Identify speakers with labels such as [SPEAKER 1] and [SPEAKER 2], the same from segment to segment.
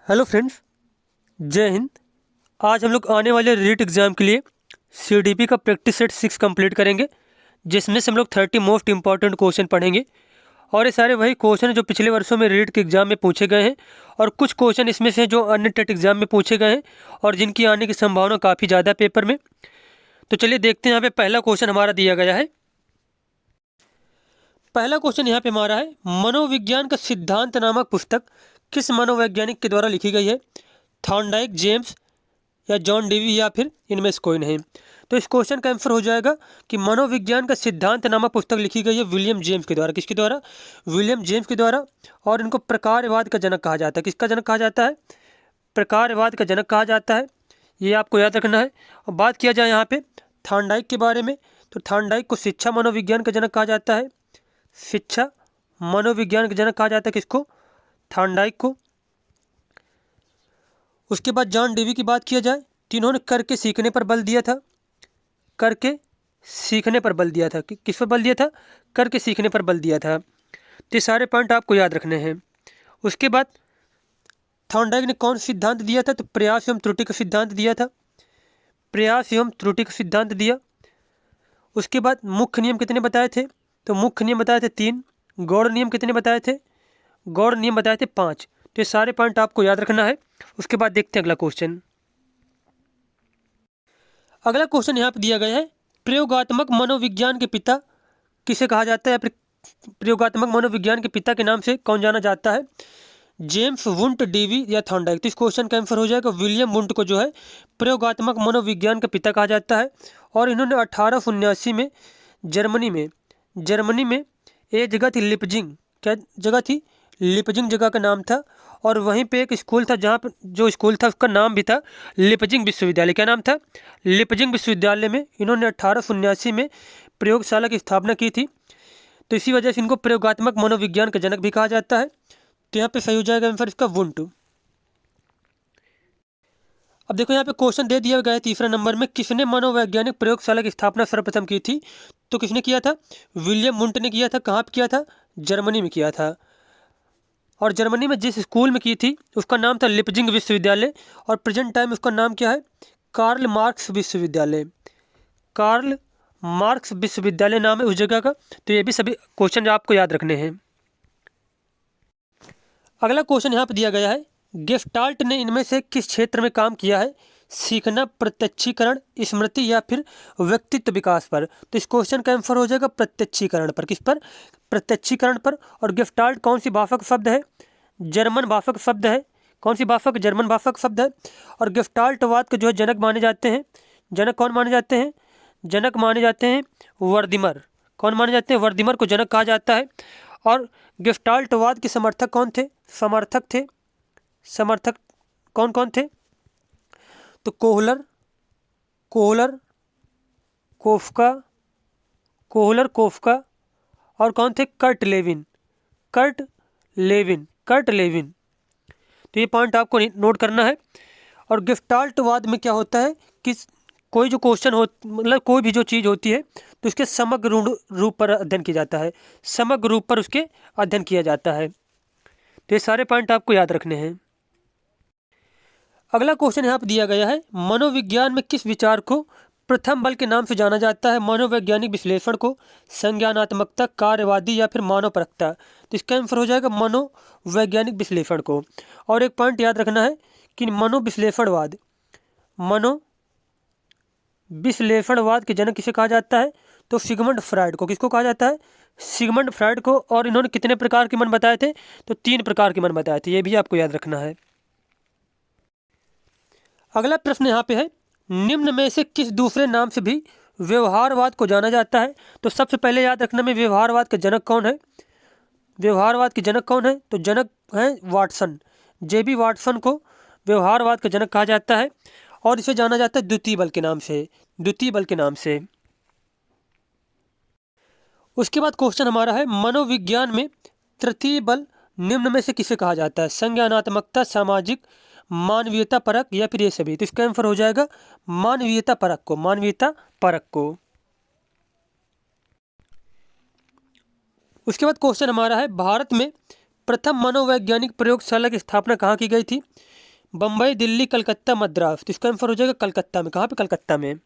[SPEAKER 1] Hello friends, जय हिंद। आज हम लोग आने वाले रीट एग्ज़ाम के लिए सीडीपी का प्रैक्टिस सेट 6 कंप्लीट करेंगे, जिसमें से हम लोग 30 मोस्ट इंपॉर्टेंट क्वेश्चन पढ़ेंगे। और ये सारे वही क्वेश्चन हैं जो पिछले वर्षों में रीट के एग्ज़ाम में पूछे गए हैं, और कुछ क्वेश्चन इसमें से जो अन्य टेट एग्ज़ाम में पूछे गए हैं और जिनकी आने की संभावना काफ़ी ज़्यादा पेपर में। तो चलिए देखते हैं। यहाँ पे पहला क्वेश्चन हमारा दिया गया है। पहला क्वेश्चन यहाँ पे हमारा है, मनोविज्ञान का सिद्धांत नामक पुस्तक किस मनोवैज्ञानिक के द्वारा लिखी गई है? थॉर्नडाइक, जेम्स या जॉन डेवी या फिर इनमें से कोई नहीं। तो इस क्वेश्चन का आंसर हो जाएगा कि मनोविज्ञान का सिद्धांत नामक पुस्तक लिखी गई है विलियम जेम्स के द्वारा। किसके द्वारा? विलियम जेम्स के द्वारा। और इनको प्रकारवाद का जनक कहा जाता है। किसका जनक कहा जाता है? प्रकारवाद का जनक कहा जाता है। ये आपको याद रखना है। और बात किया जाए यहाँ पे थॉर्नडाइक के बारे में, तो थॉर्नडाइक को शिक्षा मनोविज्ञान का जनक कहा जाता है। शिक्षा मनोविज्ञान का जनक कहा जाता है किसको? थॉर्नडाइक को। उसके बाद जॉन डेवी की बात किया जाए तो इन्होंने करके सीखने पर बल दिया था। करके सीखने पर बल दिया था। किस पर बल दिया था? करके सीखने पर बल दिया था। तो ये सारे पॉइंट आपको याद रखने हैं। उसके बाद थॉर्नडाइक ने कौन सिद्धांत दिया था? तो प्रयास एवं त्रुटि का सिद्धांत दिया था। प्रयास एवं त्रुटि का सिद्धांत दिया। उसके बाद मुख्य नियम कितने बताए थे? तो मुख्य नियम बताए थे 3। गौड़ नियम कितने बताए थे? गौड़ नियम बताए थे 5। तो ये सारे पॉइंट आपको याद रखना है। उसके बाद देखते हैं अगला क्वेश्चन। अगला क्वेश्चन यहाँ पे दिया गया है, प्रयोगात्मक मनोविज्ञान के पिता किसे कहा जाता है? या फिर प्रयोगात्मक मनोविज्ञान के पिता के नाम से कौन जाना जाता है? जेम्स, वुंट, डेवी या थॉर्नडाइक? तो इस क्वेश्चन का आंसर हो जाएगा विलियम वुंट को जो है प्रयोगात्मक मनोविज्ञान का पिता कहा जाता है। और इन्होंने 1879 में जर्मनी में एक जगह थी लिपजिंग। क्या जगह थी? लिपजिंग जगह का नाम था। और वहीं पे एक स्कूल था, जहाँ पर जो स्कूल था उसका नाम भी था लिपजिंग विश्वविद्यालय। क्या नाम था? लिपजिंग विश्वविद्यालय में इन्होंने 1879 में प्रयोगशाला की स्थापना की थी। तो इसी वजह से इनको प्रयोगात्मक मनोविज्ञान का जनक भी कहा जाता है। तो यहाँ पे सही हो जाएगा आंसर इसका वुंट। अब देखो यहाँ पे क्वेश्चन दे दिया गया है तीसरा नंबर में, किसने मनोवैज्ञानिक प्रयोगशाला की स्थापना सर्वप्रथम की थी? तो किसने किया था? विलियम वुंट ने किया था। कहाँ पे किया था? जर्मनी में किया था। और जर्मनी में जिस स्कूल में की थी उसका नाम था लिपजिंग विश्वविद्यालय। और प्रेजेंट टाइम उसका नाम क्या है? कार्ल मार्क्स विश्वविद्यालय। कार्ल मार्क्स विश्वविद्यालय नाम है उस जगह का। तो ये भी सभी क्वेश्चन आपको याद रखने हैं। अगला क्वेश्चन यहाँ पे दिया गया है, गेस्टाल्ट ने इनमें से किस क्षेत्र में काम किया है? सीखना, प्रत्यक्षीकरण, स्मृति या फिर व्यक्तित्व विकास पर? तो इस क्वेश्चन का आंसर हो जाएगा प्रत्यक्षीकरण पर। किस पर? प्रत्यक्षीकरण पर। और गेस्टाल्ट कौन सी भाषा का शब्द है? जर्मन भाषा का शब्द है। कौन सी भाषा का? जर्मन भाषा का शब्द है। और गेस्टाल्टवाद के जो है जनक माने जाते हैं। जनक कौन माने जाते हैं? जनक माने जाते हैं वर्दिमर। कौन माने जाते हैं? वर्दिमर को जनक कहा जाता है। और गेस्टाल्टवाद के समर्थक कौन थे? समर्थक थे। समर्थक कौन कौन थे? तो Kohler, Kohler, Koffka, Kohler, Koffka. और कौन थे? Kurt Lewin. Kurt Lewin, Kurt Lewin. तो ये पॉइंट आपको नोट करना है। और गेस्टाल्टवाद में क्या होता है कि कोई जो क्वेश्चन हो, मतलब कोई भी जो चीज़ होती है तो उसके समग्र रूप पर अध्ययन किया जाता है। समग्र रूप पर उसके अध्ययन किया जाता है। तो ये सारे पॉइंट आपको याद रखने हैं। अगला क्वेश्चन यहाँ पर दिया गया है, मनोविज्ञान में किस विचार को प्रथम बल के नाम से जाना जाता है? मनोवैज्ञानिक विश्लेषण को, संज्ञानात्मकता, कार्यवादी या फिर मानवपरकता? तो इसका आंसर हो जाएगा मनोवैज्ञानिक विश्लेषण को। और एक पॉइंट याद रखना है कि मनोविश्लेषणवाद के जनक किसे कहा जाता है? तो सिगमंड फ्राइड को। किसको कहा जाता है? सिगमंड फ्राइड को। और इन्होंने कितने प्रकार के मन बताए थे? तो 3 प्रकार के मन बताए थे। ये भी आपको याद रखना है। अगला प्रश्न यहाँ पे है, निम्न में से किस दूसरे नाम से भी व्यवहारवाद को जाना जाता है? तो सबसे पहले याद रखना में व्यवहारवाद का जनक कौन है? व्यवहारवाद के जनक कौन है? तो जनक है वाटसन। जेबी वाटसन को व्यवहारवाद का जनक कहा जाता है। और इसे जाना जाता है द्वितीय बल के नाम से। द्वितीय बल के नाम से। उसके बाद क्वेश्चन हमारा है, मनोविज्ञान में तृतीय बल निम्न में से किसे कहा जाता है? संज्ञानात्मकता, सामाजिक, मानवीयता परक या फिर ये सभी? तो इसका आंसर हो जाएगा मानवीयता परक को। मानवीयता परक को। उसके बाद क्वेश्चन हमारा है, भारत में प्रथम मनोवैज्ञानिक प्रयोगशाला की स्थापना कहाँ की गई थी? बम्बई, दिल्ली, कलकत्ता, मद्रास। तो इसका आंसर हो जाएगा कलकत्ता में। कहाँ पे? कलकत्ता में।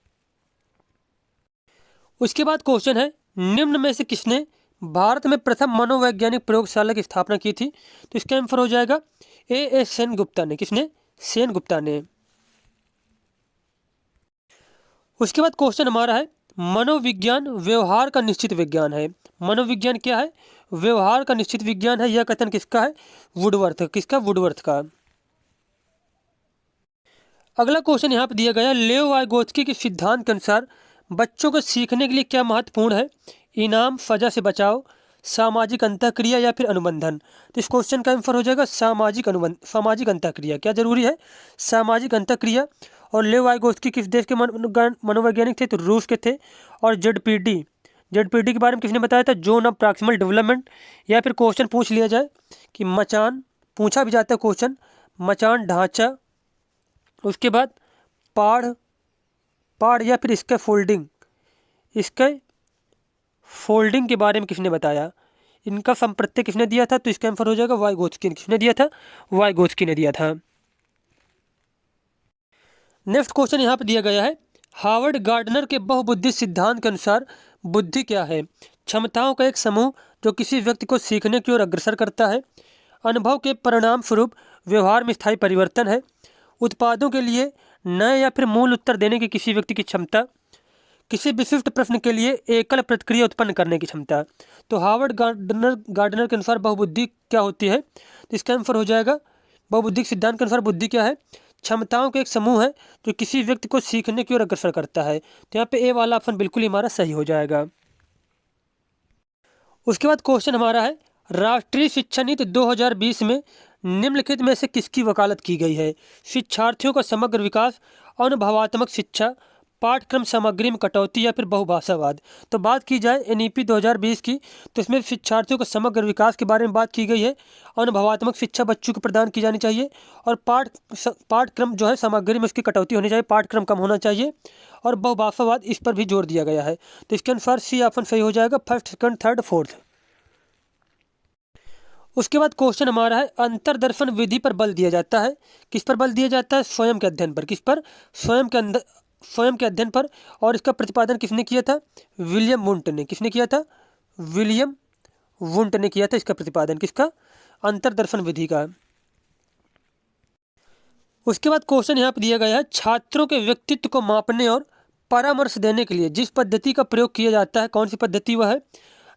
[SPEAKER 1] उसके बाद क्वेश्चन है, निम्न में से किसने भारत में प्रथम मनोवैज्ञानिक प्रयोगशाला की स्थापना की थी? तो इसका आंसर हो जाएगा ए सेन गुप्ता ने। किसने? सेन गुप्ता ने। उसके बाद क्वेश्चन हमारा है, मनोविज्ञान व्यवहार का निश्चित विज्ञान है। मनोविज्ञान क्या है? व्यवहार का निश्चित विज्ञान है। यह कथन किसका है? वुडवर्थ। किसका? वुडवर्थ का। अगला क्वेश्चन यहाँ पे दिया गया, लेओ वाइगोत्स्की के सिद्धांत के अनुसार बच्चों को सीखने के लिए क्या महत्वपूर्ण है? इनाम, सजा से बचाव, सामाजिक अंतःक्रिया या फिर अनुबंधन। तो इस क्वेश्चन का आंसर हो जाएगा सामाजिक अंतःक्रिया। क्या जरूरी है? सामाजिक अंतःक्रिया। और लेओ वाइगोत्स्की किस देश के मनोवैज्ञानिक थे? तो रूस के थे। और जेडपीडी के बारे में किसने बताया था? Zone of proximal development. या फिर क्वेश्चन पूछ लिया जाए कि मचान, पूछा भी जाता है क्वेश्चन, मचान ढांचा, उसके बाद पाड़ या फिर इसके फोल्डिंग के बारे में किसने बताया? इनका संप्रत्यय किसने दिया था? तो इसका आंसर हो जाएगा वाइगोत्स्की ने। किसने दिया था? वाइगोत्स्की ने दिया था। नेक्स्ट क्वेश्चन यहाँ पे दिया गया है, हार्वर्ड गार्डनर के बहुबुद्धि सिद्धांत के अनुसार बुद्धि क्या है? क्षमताओं का एक समूह जो किसी व्यक्ति को सीखने की ओर अग्रसर करता है, अनुभव के परिणाम स्वरूप व्यवहार में स्थायी परिवर्तन है, उत्पादों के लिए नए या फिर मूल उत्तर देने की किसी व्यक्ति की क्षमता, किसी विशिष्ट प्रश्न के लिए एकल प्रतिक्रिया उत्पन्न करने की क्षमता। तो हार्वर्ड गार्डनर के अनुसार बहुबुद्धि क्या होती है? तो इसका आंसर हो जाएगा, बहुबुद्धि सिद्धांत के अनुसार बुद्धि क्या है? क्षमताओं का एक समूह है जो किसी व्यक्ति को सीखने की ओर अग्रसर करता है। तो यहाँ पे ए वाला ऑप्शन बिल्कुल हमारा सही हो जाएगा। उसके बाद क्वेश्चन हमारा है, राष्ट्रीय शिक्षा नीति 2020 में निम्नलिखित में से किसकी वकालत की गई है? शिक्षार्थियों का समग्र विकास, अनुभवात्मक शिक्षा, पाठ्यक्रम सामग्री में कटौती या फिर बहुभाषावाद। तो बात की जाए एनईपी 2020 की, तो इसमें शिक्षार्थियों के समग्र विकास के बारे में बात की गई है, अनुभवात्मक शिक्षा बच्चों को प्रदान की जानी चाहिए, और पाठ्यक्रम जो है सामग्री में उसकी कटौती होनी चाहिए, पाठ्यक्रम कम होना चाहिए, और बहुभाषावाद इस पर भी जोर दिया गया है। तो इसके अनुसार सी ऑप्शन सही हो जाएगा, फर्स्ट, सेकंड, थर्ड, फोर्थ। उसके बाद क्वेश्चन हमारा है, अंतरदर्शन विधि पर बल दिया जाता है। किस पर बल दिया जाता है? स्वयं के अध्ययन पर। किस पर? स्वयं के अध्ययन पर। और इसका प्रतिपादन किसने किया था? विलियम वुंट ने। किसने किया था? विलियम वुंट ने किया था इसका प्रतिपादन। किसका? अंतरदर्शन विधि का। उसके बाद क्वेश्चन यहाँ पर दिया गया है, छात्रों के व्यक्तित्व को मापने और परामर्श देने के लिए जिस पद्धति का प्रयोग किया जाता है, कौन सी पद्धति वह है?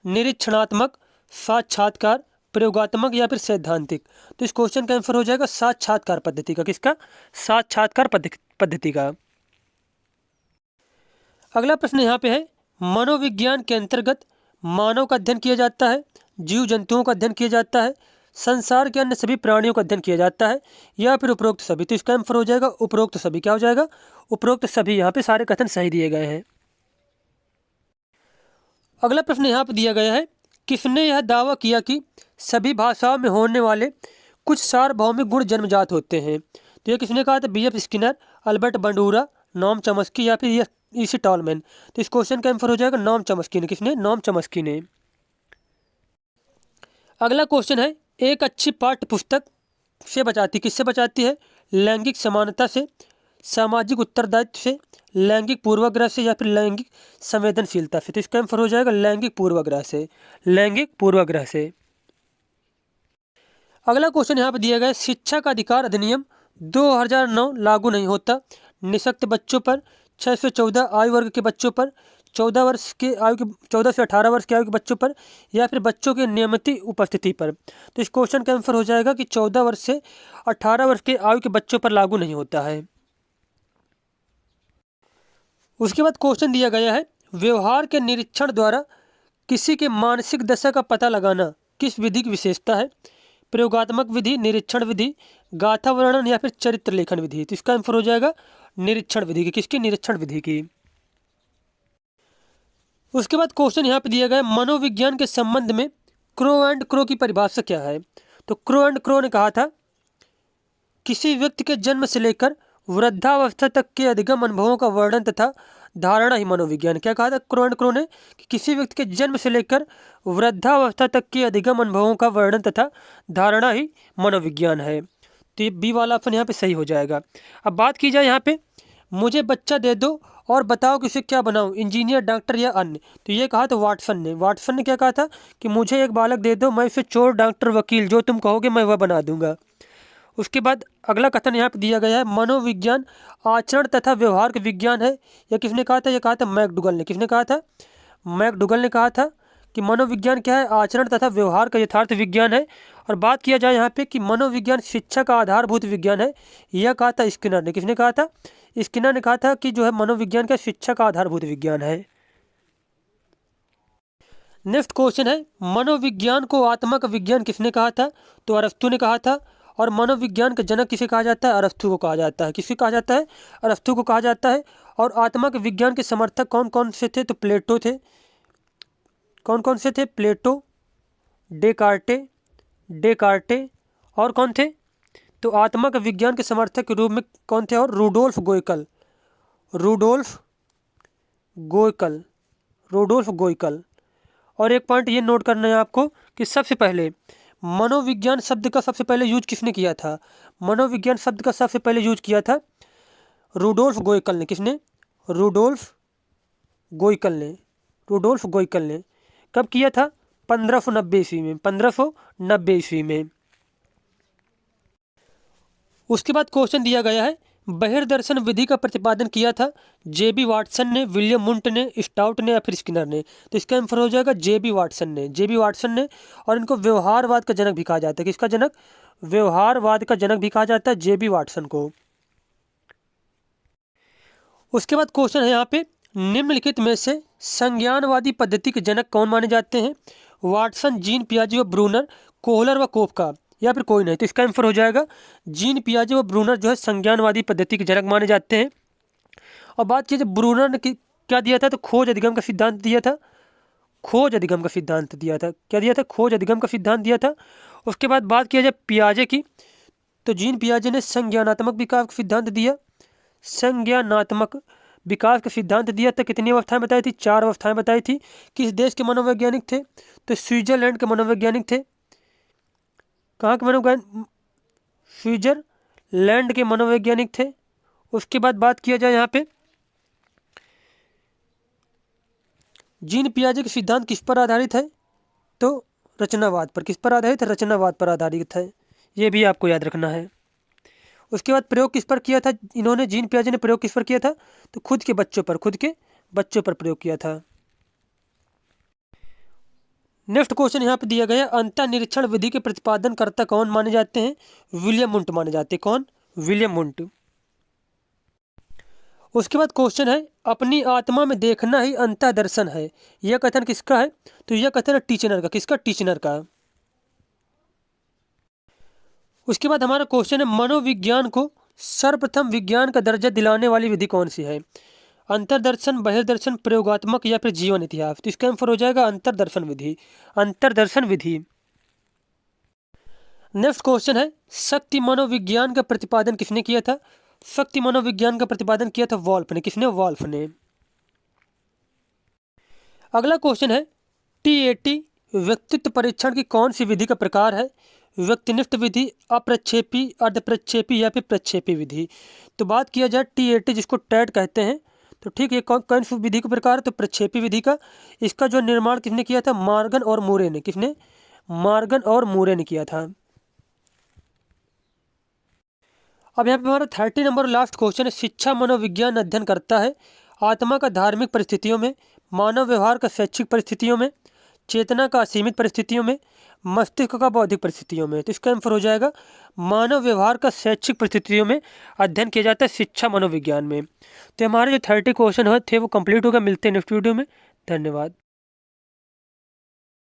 [SPEAKER 1] निरीक्षणात्मक, साक्षात्कार, प्रयोगात्मक या फिर सैद्धांतिक। तो इस क्वेश्चन का आंसर हो जाएगा साक्षात्कार पद्धति का। किसका? साक्षात्कार पद्धति का। अगला प्रश्न यहाँ पे है, मनोविज्ञान के अंतर्गत मानव का अध्ययन किया जाता है, जीव जंतुओं का अध्ययन किया जाता है, संसार के अन्य सभी प्राणियों का अध्ययन किया जाता है, या फिर उपरोक्त सभी। तो इसका आंसर हो जाएगा उपरोक्त सभी। क्या हो जाएगा? उपरोक्त सभी। यहाँ पे सारे कथन सही दिए गए हैं। अगला प्रश्न यहाँ पे दिया गया है, किसने यह दावा किया कि सभी भाषाओं में होने वाले कुछ सार्वभौमिक गुण जन्मजात होते हैं? तो ये किसने कहा था? BF Skinner, Albert Bandura, Noam Chomsky या फिर ईसी टॉलमैन। तो इस क्वेश्चन का आंसर हो जाएगा नॉम चॉम्स्की ने। किसने? नॉम चॉम्स्की ने। अगला क्वेश्चन है, एक अच्छी पाठ्य पुस्तक से बचाती, किससे बचाती है? लैंगिक समानता से, सामाजिक उत्तरदायित्व से, लैंगिक पूर्वाग्रह से या फिर लैंगिक संवेदनशीलता से। तो इसका आंसर हो जाएगा लैंगिक पूर्वाग्रह से। लैंगिक पूर्वाग्रह से। अगला क्वेश्चन यहाँ पर दिया गया है, शिक्षा का अधिकार अधिनियम 2009 लागू नहीं होता निःशक्त बच्चों पर, 6 से 14 आयु वर्ग के बच्चों पर, 14 से 18 वर्ष की आयु के बच्चों पर, या फिर बच्चों की नियमित उपस्थिति पर। तो इस क्वेश्चन का आंसर हो जाएगा कि 14 वर्ष से 18 वर्ष के आयु के बच्चों पर लागू नहीं होता है। उसके बाद क्वेश्चन दिया गया है, व्यवहार के निरीक्षण द्वारा किसी के मानसिक दशा का पता लगाना किस विधि की विशेषता है? प्रयोगात्मक विधि, निरीक्षण विधि, गाथा वर्णन या फिर चरित्र लेखन विधि। तो इसका आंसर हो जाएगा निरीक्षण विधि की। किसकी? निरीक्षण विधि की। उसके बाद क्वेश्चन यहाँ पे दिया गया, मनोविज्ञान के संबंध में क्रो एंड क्रो की परिभाषा क्या है? तो क्रो एंड क्रो ने कहा था, किसी व्यक्ति के जन्म से लेकर वृद्धावस्था तक के अधिगम अनुभवों का वर्णन तथा धारणा ही मनोविज्ञान। क्या कहा था क्रो एंड क्रो ने कि किसी व्यक्ति के जन्म से लेकर वृद्धावस्था तक के अधिगम अनुभवों का वर्णन तथा धारणा ही मनोविज्ञान है। तो ये बी वाला ऑप्शन यहाँ पे सही हो जाएगा। अब बात की जाए यहाँ पे, मुझे बच्चा दे दो और बताओ कि उसे क्या बनाऊं, इंजीनियर, डॉक्टर या अन्य। तो ये कहा था वाटसन ने क्या कहा था कि मुझे एक बालक दे दो, मैं उसे चोर, डॉक्टर, वकील जो तुम कहोगे मैं वह बना दूंगा। उसके बाद अगला कथन यहाँ पे दिया गया है, मनोविज्ञान आचरण तथा व्यवहार का विज्ञान है। यह किसने कहा था? यह कहा था मैकडूगल ने। किसने कहा था? मैकडूगल ने कहा था कि मनोविज्ञान क्या है? आचरण तथा व्यवहार का यथार्थ विज्ञान है। और बात किया जाए यहाँ पे कि मनोविज्ञान शिक्षा का आधारभूत विज्ञान है, यह कहा था स्किनर ने। किसने कहा था? स्किनर ने कहा था कि जो है मनोविज्ञान का शिक्षा का आधारभूत विज्ञान है। नेक्स्ट क्वेश्चन है, मनोविज्ञान को आत्मा का विज्ञान किसने कहा था? तो अरस्तु ने कहा था। और मनोविज्ञान का जनक किसे कहा जाता है? अरस्तु को कहा जाता है। किसे कहा जाता है? अरस्तु को कहा जाता है। और आत्मा के विज्ञान के समर्थक कौन कौन से थे? तो प्लेटो थे। कौन कौन से थे? प्लेटो, डेकार्टे और कौन थे? तो आत्मा के विज्ञान के समर्थक के रूप में कौन थे? और रूडोल्फ गोयकल। और एक पॉइंट ये नोट करना है आपको कि सबसे पहले मनोविज्ञान शब्द का सबसे पहले यूज किसने किया था? मनोविज्ञान शब्द का सबसे पहले यूज किया था रूडोल्फ गोयकल ने। किसने? रूडोल्फ गोयकल ने। कब किया था? 1590 ईस्वी में। 1590 ईस्वी में। उसके बाद क्वेश्चन दिया गया है, बहिर्दर्शन विधि का प्रतिपादन किया था जेबी वाटसन ने, विलियम मुंट ने, स्टाउट ने या फिर स्किनर ने? तो इसका आंसर हो जाएगा जेबी वाटसन ने। और इनको व्यवहारवाद का जनक भी कहा जाता है। किसका जनक? व्यवहारवाद का जनक भी कहा जाता है जेबी वाटसन को। उसके बाद क्वेश्चन है यहाँ पे, निम्नलिखित में से संज्ञानवादी पद्धति के जनक कौन माने जाते हैं? वाटसन, जीन पियाजे व ब्रूनर, कोहलर व कोफका या फिर कोई नहीं? तो इसका आंसर हो जाएगा जीन पियाजे व ब्रूनर जो है संज्ञानवादी पद्धति के जनक माने जाते हैं। और बात की जाए ब्रूनर ने क्या दिया था? तो खोज अधिगम का सिद्धांत दिया था। खोज अधिगम का सिद्धांत दिया था। उसके बाद बात किया जाए पियाजे की, तो जीन पियाजे ने संज्ञानात्मक विकास का सिद्धांत दिया। कितनी अवस्थाएं बताई थी? 4 अवस्थाएं बताई थी। किस देश के मनोवैज्ञानिक थे? तो स्विट्जरलैंड के मनोवैज्ञानिक थे। कहाँ के मनोवैज्ञानिक? स्विट्जरलैंड के मनोवैज्ञानिक थे। उसके बाद बात किया जाए यहाँ पे, जीन पियाजे के सिद्धांत किस पर आधारित है? तो रचनावाद पर। किस पर आधारित है? रचनावाद पर आधारित है। ये भी आपको याद रखना है। उसके बाद प्रयोग किस पर किया था इन्होंने? जीन पियाजे ने प्रयोग किस पर किया था? तो खुद के बच्चों पर प्रयोग किया था। नेक्स्ट क्वेश्चन यहाँ पे दिया गया, अंतः निरीक्षण विधि के प्रतिपादन कर्ता कौन माने जाते हैं? विलियम मुंट माने जाते हैं। कौन? विलियम मुंट। उसके बाद क्वेश्चन है, अपनी आत्मा में देखना ही अंतः दर्शन है, यह कथन किसका है? तो यह कथन है टीचनर का। किसका? टीचनर का। उसके बाद हमारा क्वेश्चन है, मनोविज्ञान को सर्वप्रथम विज्ञान का दर्जा दिलाने वाली विधि कौन सी है? अंतर्दर्शन, बहिर्दर्शन, प्रयोगात्मक या फिर जीवन इतिहास? तो इसका आंसर हो जाएगा अंतर्दर्शन विधि। नेक्स्ट क्वेश्चन है, शक्ति मनोविज्ञान का प्रतिपादन किसने किया था? शक्ति मनोविज्ञान का प्रतिपादन किया था वॉल्फ ने। किसने? वॉल्फ ने। अगला क्वेश्चन है, TAT व्यक्तित्व परीक्षण की कौन सी विधि का प्रकार है? व्यक्तिनिष्ठ विधि, अप्रक्षेपी, अर्धप्रक्षेपी या फिर प्रक्षेपी विधि? तो बात किया जाए TAT जिसको टैट कहते हैं, तो ठीक है, कौन सी विधि का प्रकार है? तो प्रक्षेपी विधि का। इसका जो निर्माण किसने किया था? मॉर्गन और मूरे ने। किसने? मॉर्गन और मूरे ने किया था। अब यहाँ पे हमारा 30 नंबर लास्ट क्वेश्चन है, शिक्षा मनोविज्ञान अध्ययन करता है आत्मा का धार्मिक परिस्थितियों में, मानव व्यवहार का शैक्षिक परिस्थितियों में, चेतना का असीमित परिस्थितियों में, मस्तिष्क का बौद्धिक परिस्थितियों में? तो इसका आंसर हो जाएगा मानव व्यवहार का शैक्षिक परिस्थितियों में अध्ययन किया जाता है शिक्षा मनोविज्ञान में। तो हमारे जो 30 क्वेश्चन थे वो कंप्लीट हो गए। मिलते हैं नेक्स्ट वीडियो में। धन्यवाद।